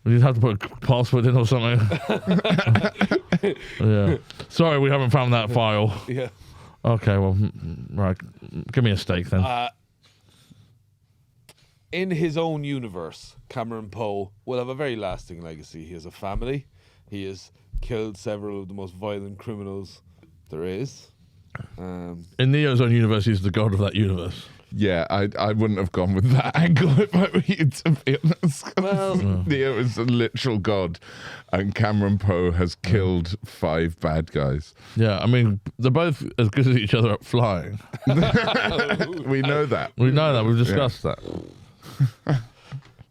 You'd have to put a password in or something. Yeah. Sorry, we haven't found that file. Yeah. Okay, well, right. Give me a steak then. In his own universe, Cameron Poe will have a very lasting legacy. He has a family. He has killed several of the most violent criminals there is. In Neo's own universe, he's the god of that universe. Yeah, I wouldn't have gone with that angle if I were you, to be honest. Well, Neo is a literal god, and Cameron Poe has killed 5 bad guys. Yeah, I mean, they're both as good as each other at flying. We know that. We know that. We've discussed that.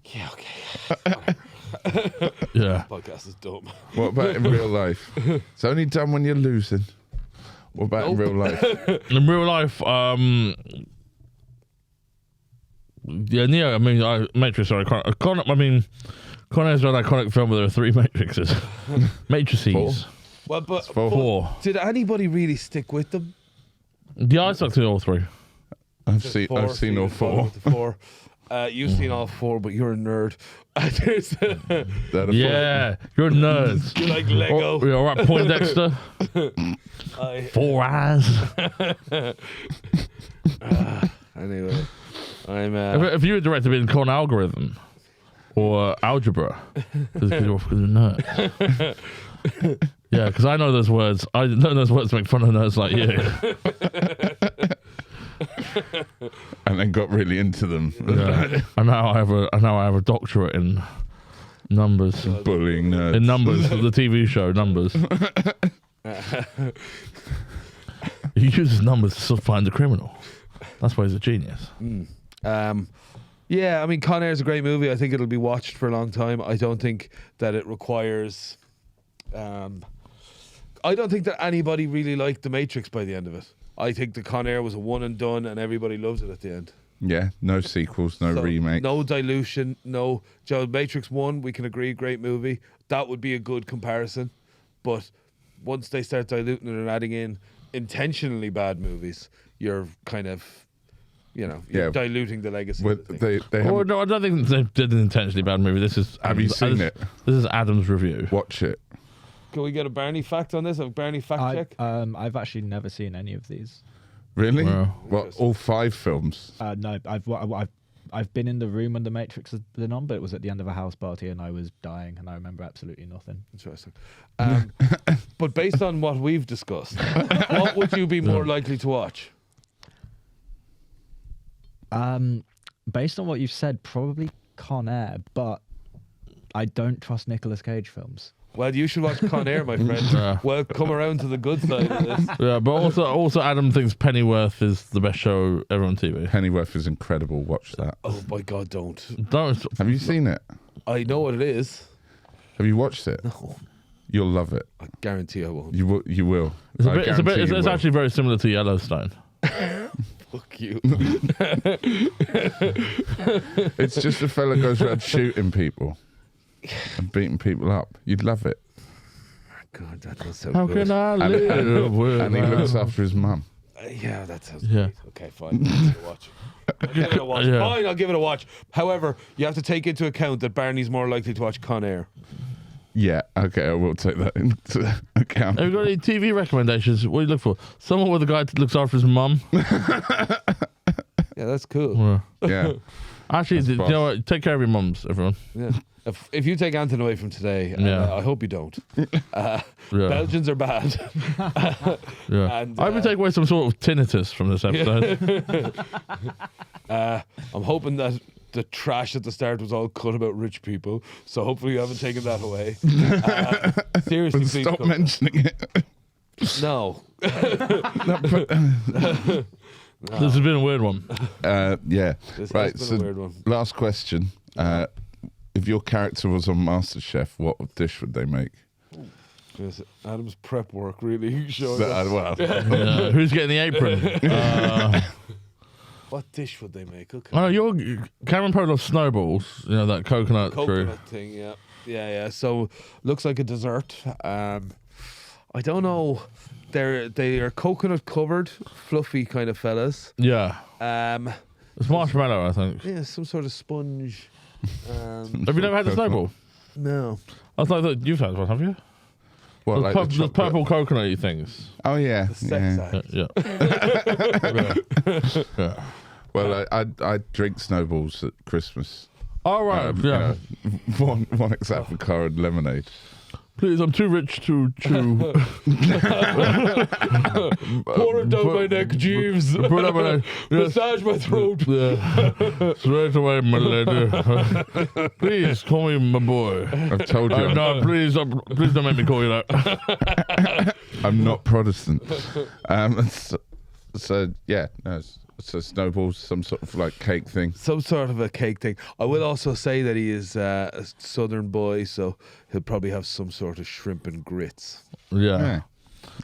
Yeah, okay. Yeah. Podcast is dumb. What about in real life? It's only done when you're losing. What about in real life? In real life, yeah, Neo, I mean, Matrix are iconic. I mean, Conair's an iconic film where there are 3 Matrixes. Matrices. 4. Well, but 4. Did anybody really stick with them? Yeah, I stuck to all 3. I've seen all 4. 4. You've seen all 4, but you're a nerd. There's, Yeah, you're nerds. you like Lego. Oh, you all right, Poindexter? 4 eyes. Anyway, I'm. If you were directed in con algorithm or algebra, because you're a nerd. Yeah, because I know those words. I know those words to make fun of nerds like you. And then got really into them. Yeah. And now I have a doctorate in numbers. Bullying nerds. In numbers, the TV show Numbers. He uses numbers to find the criminal. That's why he's a genius. Yeah, I mean, Conair is a great movie. I think it'll be watched for a long time. I don't think that it requires. I don't think that anybody really liked The Matrix by the end of it. I think the Conair was a one and done, and everybody loves it at the end. Yeah, no sequels, no So, remakes. no dilution, no. Joe, Matrix 1, we can agree, great movie. That would be a good comparison. But once they start diluting it and adding in intentionally bad movies, you're kind of, you're diluting the legacy. Well, of the thing. they Oh, haven't- no, I don't think they did an intentionally bad movie. This is. Have you seen it? This is Adam's review. Watch it. Can we get a Barney fact on this? A Barney fact check? I've actually never seen any of these. Really? Wow. What? All 5 films? No, I've been in the room when The Matrix has been on, but it was at the end of a house party and I was dying and I remember absolutely nothing. Interesting. But based on what we've discussed, what would you be more likely to watch? Based on what you've said, probably Conair, but I don't trust Nicolas Cage films. Well, you should watch Conair, my friend. Yeah. Well, come around to the good side of this. Yeah, but also Adam thinks Pennyworth is the best show ever on TV. Pennyworth is incredible. Watch that. Oh my God, don't. Don't. Have you seen it? I know what it is. Have you watched it? No, You'll love it. I guarantee I won't. You will. You will. It's, I guarantee you it's will. actually very similar to Yellowstone. Fuck you. It's just a fella goes around shooting people and beating people up. You'd love it. God, that does sound How good. can I live with And he looks after his mum. Yeah, that sounds Yeah. great. Okay, fine. I'll give it a watch. I'll give it a watch. Yeah. Fine, I'll give it a watch. However, you have to take into account that Barney's more likely to watch Conair. Yeah, okay, I will take that into account. Have you got any TV recommendations? What do you look for? Someone with a guy that looks after his mum. Yeah, that's cool. Yeah. Actually, you know what? Take care of your mums, everyone. Yeah. If you take Anton away from today, I hope you don't. Yeah. Belgians are bad. Yeah. And, I would take away some sort of tinnitus from this episode. I'm hoping that the trash at the start was all cut about rich people, so hopefully you haven't taken that away. Seriously, please Stop come. mentioning it. No. This has been a weird one. Yeah. This Right, has been so a weird one. last question. If your character was on MasterChef, what dish would they make? Yes, Adam's prep work really showed us. Well, Who's getting the apron? What dish would they make? Okay. Oh, you're Cameron Poe loves snowballs. You know that coconut tree. Coconut thing, yeah. So looks like a dessert. I don't know. They are coconut covered, fluffy kind of fellas. Yeah, Um, it's marshmallow, I think. yeah, some sort of sponge. Have you never had a snowball? No. I thought you've had one, have you? what, Those like the those chocolate? purple coconut things. Oh, yeah. Sex Yeah. act. Yeah. Yeah. Well, I drink snowballs at Christmas. All right. Yeah. One exact for car and lemonade. Please, I'm too rich to chew. Pour it down my neck, Jeeves. Put it up my neck. Yes. Massage my throat. Yeah. Straight away, my lady. Please call me my boy. I've told you. No, please don't make me call you that. I'm not Protestant. So yeah, no, so snowballs, some sort of like cake thing. Some sort of a cake thing. I will also say that he is a southern boy, so he'll probably have some sort of shrimp and grits. Yeah.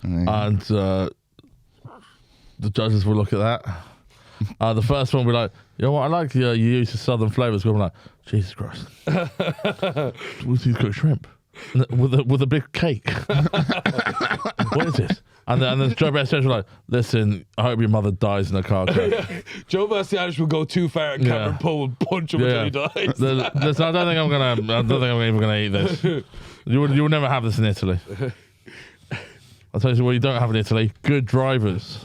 And the judges will look at that. The first one will be like, you know what, I like you use the southern flavours. We'll be like, Jesus Christ. What's these cooked shrimp? With a big cake. What is it? And then Joe Bastianich was like, listen, I hope your mother dies in a car crash. Joe Bastianich will go too far, and Cameron Poe will punch him until he dies. Listen, I don't think I'm even gonna eat this. You'll never have this in Italy. I'll tell you what you don't have in Italy: good drivers.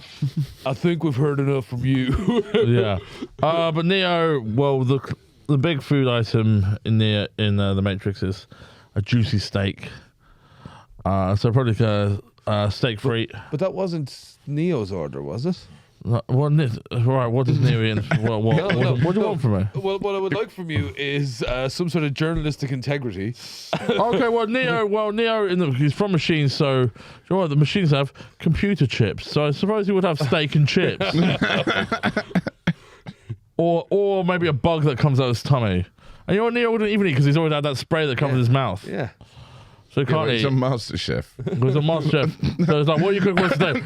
I think we've heard enough from you. Yeah. But Neo, well, the big food item in the Matrix is a juicy steak. So probably steak free. But that wasn't Neo's order, was it? Right, what does Neo eat? What do you want from me? Well, what I would like from you is some sort of journalistic integrity. Okay, Neo, he's from machines, so you know what? The machines have computer chips, so I suppose he would have steak and chips. or maybe a bug that comes out of his tummy. And you know what Neo wouldn't even eat because he's always had that spray that covers his mouth. Yeah. So he can't It's eat. a Masterchef. It was a Masterchef. So it's like, what are you cooking for today?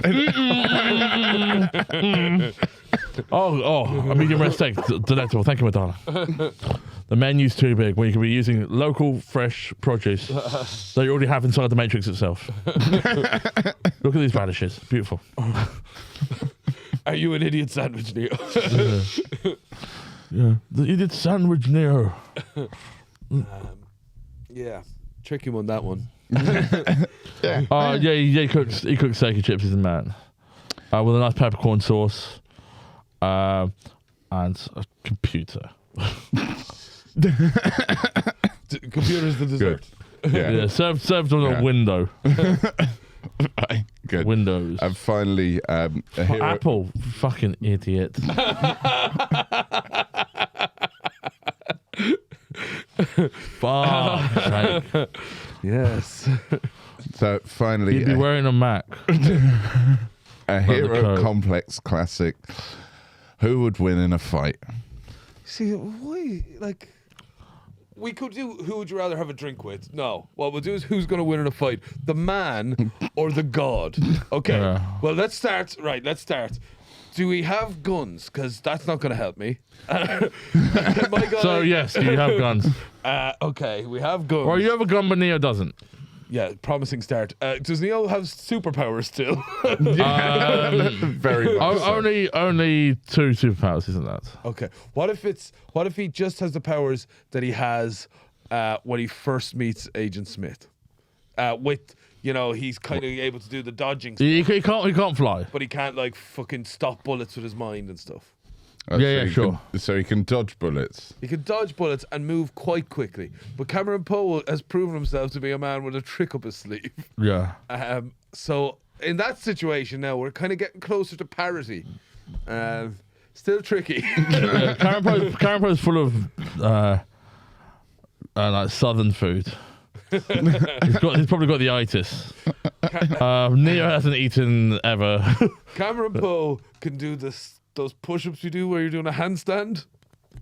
A medium rare steak. Delectable. Thank you, Madonna. The menu's too big when you can be using local, fresh produce that you already have inside the Matrix itself. Look at these radishes. Beautiful. Are you an idiot sandwich, Neo? Yeah. The idiot sandwich, Neo. Yeah. Tricky one, that one. He cooks steak and chips, he's a man. With a nice peppercorn sauce. And a computer. Computer's the dessert. Yeah. Served on a window. Right, good. Windows. And finally, a hero. Apple. Fucking idiot. Fuck sake. Yes. So finally, He'd be wearing a Mac. a hero coat. complex classic. Who would win in a fight? See, why, like, we could do who would you rather have a drink with? No. What we'll do is who's going to win in a fight? The man or the god? Okay. Yeah. Well, let's start. Right, let's start. Do we have guns? Because that's not going to help me. My guy, So, yes, you have guns. okay, we have guns. Or you have a gun, but Neo doesn't. Yeah, promising start. Does Neo have superpowers still? Very much so. Only 2 superpowers, isn't that? Okay. What if he just has the powers that he has when he first meets Agent Smith? He's kind of able to do the dodging stuff, He can't fly. but he can't like fucking stop bullets with his mind and stuff. Oh, Yeah, so he sure. so he can dodge bullets. He can dodge bullets and move quite quickly. But Cameron Poe has proven himself to be a man with a trick up his sleeve. Yeah. So in that situation now, we're kind of getting closer to parity. Still tricky. Yeah, Cameron Poe's full of like southern food. He's probably got the itis. Neo hasn't eaten ever. Cameron Poe can do those push-ups you do where you're doing a handstand.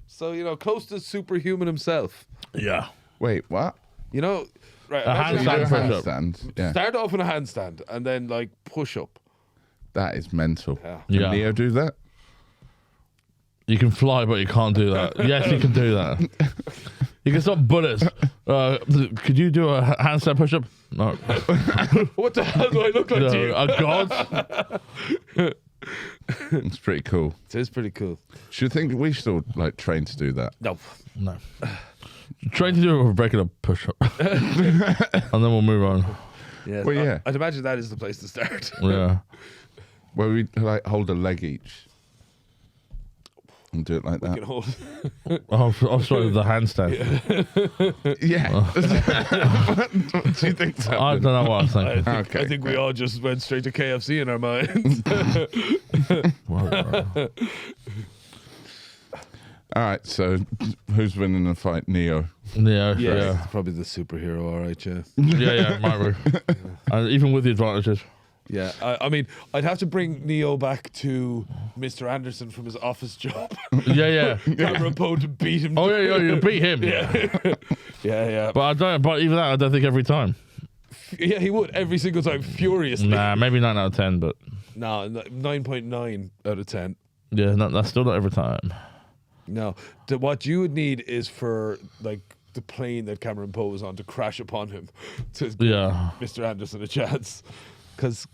So, close to superhuman himself. Yeah. Wait, what? Right. A imagine handstand you push-up. Handstand. Yeah, start off in a handstand and then like push up. that is mental. Yeah. Can Yeah. Neo do that? You can fly, but you can't do that. Yes, you can do that. You can stop bullets. Could you do a handstand push-up? No. What the hell do I look like to you? A god? It's pretty cool. It is pretty cool. Do you think we should all train to do that? No. No. Trying to do a regular push-up. And then we'll move on. Yes. Well, yeah. I'd imagine that is the place to start. Yeah. Where we hold a leg each and do it like You that. can hold. I'll start with the handstand. Yeah. Do you think so? I don't know what I was thinking. Okay. I think we all just went straight to KFC in our minds. All right. So, who's winning the fight? Neo. Yeah. Probably the superhero, all right, yeah. Yeah, might be. Even with the advantages. Yeah, I mean, I'd have to bring Neo back to Mr. Anderson from his office job. Yeah. Cameron Poe to beat him. Oh, yeah, you beat him. Yeah. But even that, I don't think every time. Yeah, he would every single time, furiously. Nah, maybe 9 out of 10, but No, 9.9 out of 10. yeah, that's still not every time. No, what you would need is for like the plane that Cameron Poe was on to crash upon him to give Yeah. Mr. Anderson a chance. Because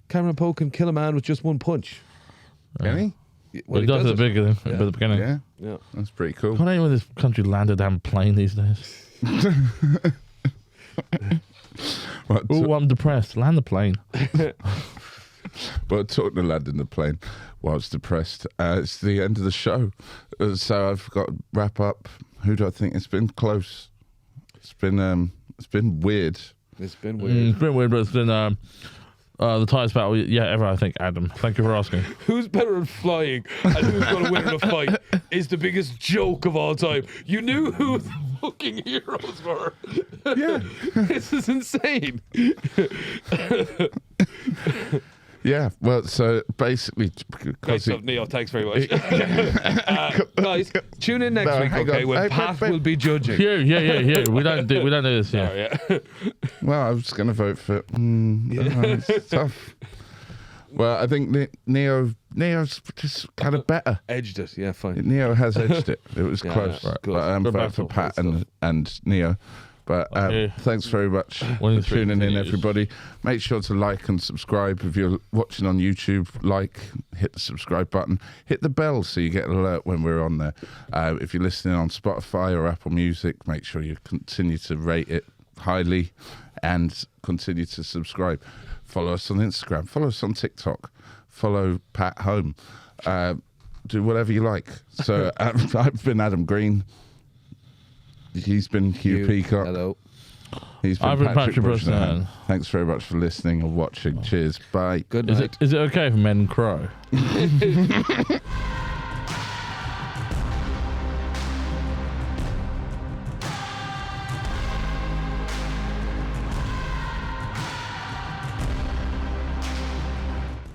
Cameron Poe can kill a man with just one punch. Can he? Well, he does at the beginning. Yeah, Yeah. that's pretty cool. Can't anyone in this country land a damn plane these days? Well, Oh, I'm depressed. Land the plane. Well, talking to landing the plane whilst depressed, it's the end of the show. So I've got to wrap up. Who do I think? It's been close. It's been weird. It's been weird. It's been weird, but it's been the tightest battle ever, I think, Adam. Thank you for asking. Who's better at flying and who's going to win in a fight is the biggest joke of all time. You knew who the fucking heroes were. Yeah. This is insane. Yeah, well, so basically, Great because stuff, Neo. Thanks very much. Guys, tune in next week, hang okay? on. When Hey, Pat wait. will be judging. Yeah. We don't do this. Yeah. Oh, yeah. well, I was going to vote for. It's tough. Well, I think Neo's just kind of better. Edged it. Yeah, fine. Neo has edged it. It was Yeah, close. yeah. Good. But I'm Good voting for battle. Pat and Neo. But Okay. thanks very much Winning for streak tuning in, continues. everybody. Make sure to like and subscribe. If you're watching on YouTube, hit the subscribe button. Hit the bell so you get an alert when we're on there. If you're listening on Spotify or Apple Music, make sure you continue to rate it highly and continue to subscribe. Follow us on Instagram. Follow us on TikTok. Follow Pat Home. Do whatever you like. So I've been Adam Green. He's been Hugh Peacock. Hello. He's been I've been Patrick Patrick Brosnahan. Brosnahan. Thanks very much for listening and watching. Cheers. Bye. Good Is night. it okay if men crow?